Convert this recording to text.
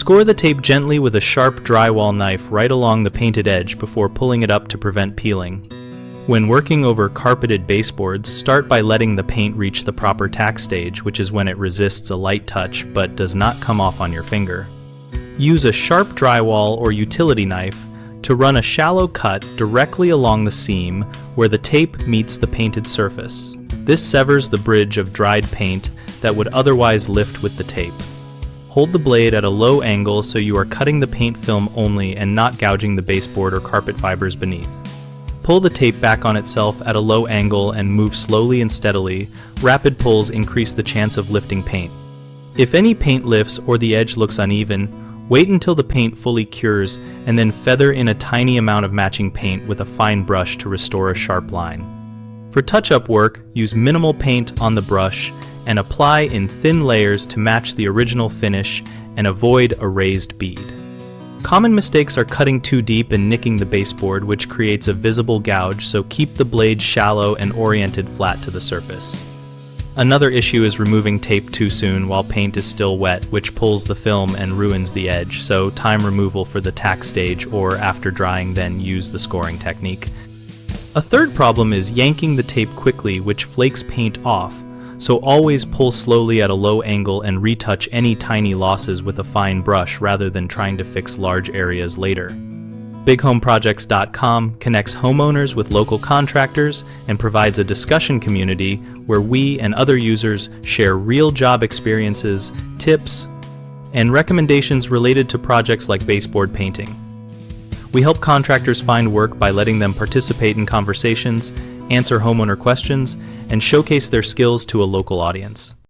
Score the tape gently with a sharp drywall knife right along the painted edge before pulling it up to prevent peeling. When working over carpeted baseboards, start by letting the paint reach the proper tack stage, which is when it resists a light touch but does not come off on your finger. Use a sharp drywall or utility knife to run a shallow cut directly along the seam where the tape meets the painted surface. This severs the bridge of dried paint that would otherwise lift with the tape. Hold the blade at a low angle so you are cutting the paint film only and not gouging the baseboard or carpet fibers beneath. Pull the tape back on itself at a low angle and move slowly and steadily. Rapid pulls increase the chance of lifting paint. If any paint lifts or the edge looks uneven, wait until the paint fully cures and then feather in a tiny amount of matching paint with a fine brush to restore a sharp line. For touch-up work, use minimal paint on the brush and apply in thin layers to match the original finish and avoid a raised bead. Common mistakes are cutting too deep and nicking the baseboard, which creates a visible gouge, so keep the blade shallow and oriented flat to the surface. Another issue is removing tape too soon while paint is still wet, which pulls the film and ruins the edge, so time removal for the tack stage or after drying, then use the scoring technique. A third problem is yanking the tape quickly, which flakes paint off, so always pull slowly at a low angle and retouch any tiny losses with a fine brush rather than trying to fix large areas later. BigHomeProjects.com connects homeowners with local contractors and provides a discussion community where we and other users share real job experiences, tips, and recommendations related to projects like baseboard painting. We help contractors find work by letting them participate in conversations, answer homeowner questions, and showcase their skills to a local audience.